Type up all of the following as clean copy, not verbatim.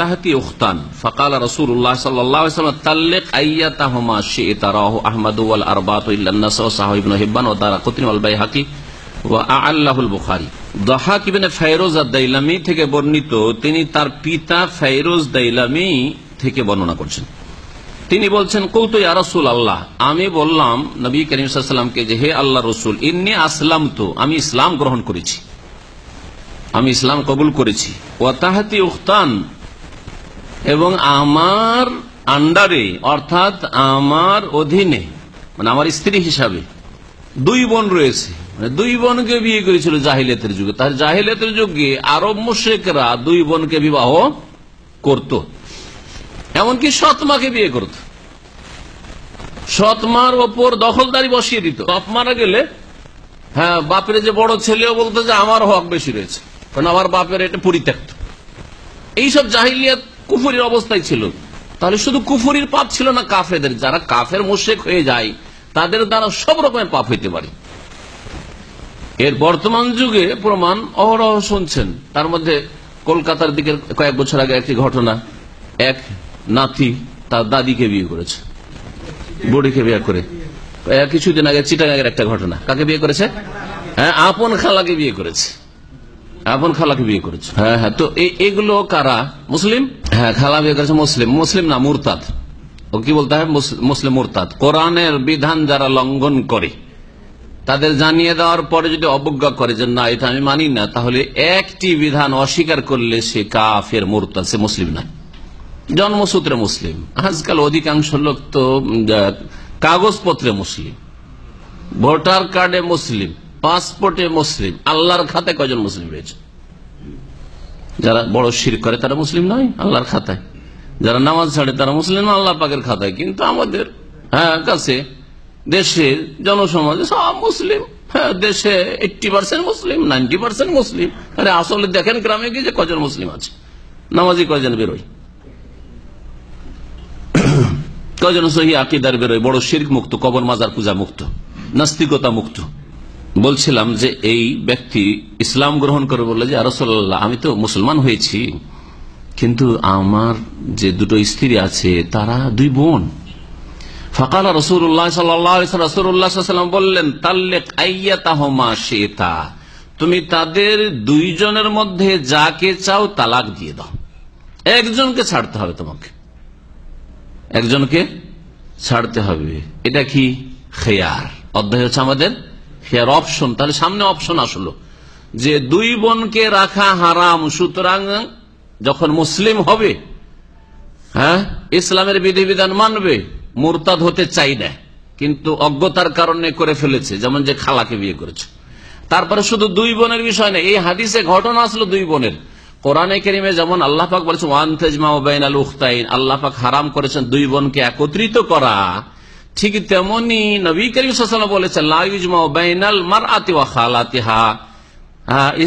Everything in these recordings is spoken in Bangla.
তাহতি উখতান ফাকাল রাসূলুল্লাহ সাল্লাল্লাহু আলাইহি ওয়াসাল্লাম তাল্লিক আইয়াতাহুমা শি'তা রাহু আহমদ ওয়াল আরবাতু ইল্লা আন-নাস ওয়া সাহাব ইবনে হিব্বান ওয়া দারাকুতনি ওয়াল বাইহাকি ওয়া আ'আল্লাহুল বুখারী। দাহাক ইবনে ফায়রুজ আদ-দাইলামি থেকে বর্ণিত, তিনি তার পিতা ফায়রুজ দাইলামি থেকে বর্ণনা করছেন। তিনি বলছেন, কুলতু ইয়া রাসূলুল্লাহ, আমি বললাম নবী করিম সাল্লাল্লাহু আলাইহি ওয়াসাল্লামকে যে হে আল্লাহর রাসূল, ইন্নী আসলামতু, আমি ইসলাম গ্রহণ করেছি, আমি ইসলাম কবুল করেছি। ওয়া তাহতি উখতান, এবং আমার আন্ডারে অর্থাৎ আমার অধীনে মানে আমার স্ত্রী হিসাবে দুই বোন রয়েছে। মানে দুই বোনকে বিয়ে করেছিল জাহিলিয়াতের যুগে। তার জাহিলিয়াতের যুগে আরব মুশরিকরা দুই বোনকে বিবাহ করত, এমনকি সৎমাকে বিয়ে করত, সৎমার ওপর দখলদারি বসিয়ে দিত। বাপ মারা গেলে হ্যাঁ বাপের যে বড় ছেলেও বলতো যে আমার হক বেশি রয়েছে, কারণ আমার বাপের এটা পরিত্যক্ত। এইসব জাহিলিয়াত কুফরির অবস্থায় ছিল। তাহলে শুধু কুফরির পাপ ছিল না, কাফেরদের, যারা কাফের মুশরিক হয়ে যায় তাদের দ্বারা সব রকমের পাপ হইতে পারে। এর বর্তমান যুগে প্রমাণ অহরহ শুনছেন। তার মধ্যে কলকাতার দিকে কয়েক বছর আগে একটি ঘটনা, এক নাতি তার দাদিকে বিয়ে করেছে, বুড়িকে বিয়ে করে। কিছুদিন আগে চিটাগাঙ্গের একটা ঘটনা, কাকে বিয়ে করেছে? হ্যাঁ, আপন খালাকে বিয়ে করেছে, আপন খালাকে বিয়ে করেছে। হ্যাঁ হ্যাঁ, তো এগুলো কারা? মুসলিম। হ্যাঁ, খালা বিয়ে করেছে মুসলিম, মুসলিম না মুরতাদ। ও কি বলতে হয়? মুসলিম মুরতাদ। কোরআনের বিধান যারা লঙ্ঘন করে তাদের জানিয়ে দেওয়ার পরে যদি অবজ্ঞা করে যে না এটা আমি মানি না, তাহলে একটি বিধান অস্বীকার করলে সে কাফের মুরতাদ, সে মুসলিম না। জন্মসূত্রে মুসলিম, আজকাল অধিকাংশ লোক তো কাগজপত্রে মুসলিম, ভোটার কার্ডে মুসলিম, পাসপোর্টে মুসলিম, আল্লাহর খাতায় কয়জন মুসলিম রয়েছে? যারা বড় শিরক করে তারা মুসলিম নয় আল্লাহর খাতায়, যারা নামাজ ছাড়ে তারা মুসলিম আল্লাহ পাকের খাতায়। কিন্তু আমাদের কাছে দেশের জনসমাজে সব মুসলিম। হ্যাঁ, দেশে 80% মুসলিম, 90% মুসলিম। আরে আসলে দেখেন গ্রামে গিয়ে যে কজন মুসলিম আছে, নামাজি কয়জন বেরোয়, কয়জন সহি আকীদার বেরোয়, বড় শিরক মুক্ত, কবর মাজার পূজা মুক্ত, নাস্তিকতা মুক্ত। বলছিলাম যে এই ব্যক্তি ইসলাম গ্রহণ করে বলল যে রাসূলুল্লাহ, আমি তো মুসলমান হয়েছি, কিন্তু আমার যে দুটো স্ত্রী আছে তারা দুই বোন। ফাকাল রাসূলুল্লাহ সাল্লাল্লাহু আলাইহি ওয়াসাল্লাম, রাসূলুল্লাহ সাল্লাল্লাহু আলাইহি ওয়াসাল্লাম বললেন, তাল্লিক আইয়াতাহুমা শি'তা, তুমি তাদের দুইজনের মধ্যে যাকে চাও তালাক দিয়ে দাও। একজনকে ছাড়তে হবে, তোমাকে একজনকে ছাড়তে হবে। এটা কি খেয়ার অধ্যায় হচ্ছে আমাদের খেয়ার অপশন। তাহলে সামনে অপশন আসলো যে দুই বোনকে রাখা হারাম, সুতরাং যখন মুসলিম হবে, হ্যাঁ ইসলামের বিধিবিধান মানবে, মুরতাদ হতে চাই না কিন্তু অজ্ঞতার কারণে করে ফেলেছে, যেমন যে খালাকে বিয়ে করেছে। তারপরে শুধু দুই বোনের বিষয় না, এই হাদিসে ঘটনা আসলো দুই বোনের। কোরআনে কারীমে যেমন আল্লাহ পাক বলেছেন ওয়ান তাজমাউ বাইনাল উখতাইন, আল্লাহ পাক হারাম করেছেন দুই বোনকে একত্রিত করা, ঠিক তেমনি নবী করিম সাল্লাল্লাহু আলাইহি ওয়াসাল্লাম বলেছেন লা ইউজমাউ বাইনাল মারআতি ওয়া খালাতিহা,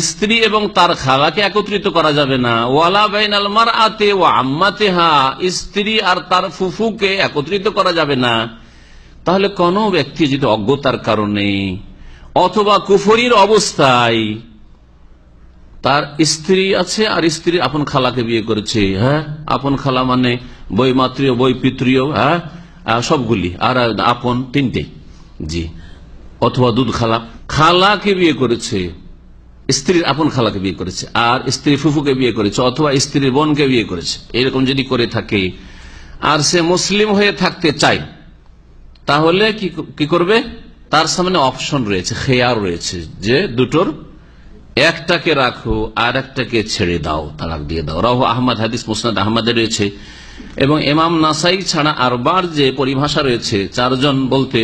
স্ত্রী এবং তার খালাকে একত্রিত করা যাবে না। ওয়ালা বাইনাল মারআতি ওয়া আম্মাতিহা, স্ত্রী আর তার ফুফুকে একত্রিত করা যাবে না। তাহলে কোন ব্যক্তি যদি অজ্ঞতার কারণে অথবা কুফরির অবস্থায় তার স্ত্রী আছে আর স্ত্রী আপন খালাকে বিয়ে করেছে, হ্যাঁ আপন খালা মানে বই মাতৃয় বই পিতৃয়, হ্যাঁ সবগুলি, আর আপন তিনটে, জি, অথবা দুধ খালা, খালাকে বিয়ে করেছে, স্ত্রীর আপন খালাকে বিয়ে করেছে, আর স্ত্রী ফুফুকে বিয়ে করেছে, অথবা স্ত্রীর বোনকে বিয়ে করেছে, এরকম যদি করে থাকে আর সে মুসলিম হয়ে থাকতে চায়, তাহলে কি করবে? তার সামনে অপশন রয়েছে, খেয়ার রয়েছে যে দুটোর একটাকে রাখো আর একটাকে ছেড়ে দাও, তালাক দিয়ে দাও। রাহু আহমদ, হাদিস মুসনাদ আহমদে রয়েছে। এবং ইমাম নাসাই ছাড়া আরবার যে পরিভাষা রয়েছে, চারজন বলতে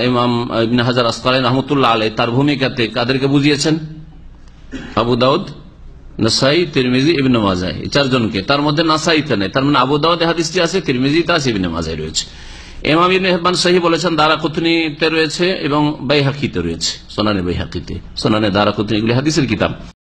ইমাম ইবনে হাজার আসকালানী রাহমাতুল্লাহ আলাইহি তার ভূমিকাতে কাদেরকে বুঝিয়েছেন? আবু দাউদ, নাসাই, তিরমিজি, ইবনে মাজাহ, এই চারজনকে। তার মধ্যে নাসাইতে নেই, তার মানে আবু দাউদে হাদিসটি আছে, তিরমিজিতে আছে, ইবনে মাজাহ রয়েছে। ইমাম ইবনে হিব্বান সহিহ বলেছেন, দারাকুতনিতে রয়েছে এবং বাইহাকিতে রয়েছে, সুনানে বাইহাকিতে, সুনানে দারাকুতনি, এগুলি হাদিসের কিতাব।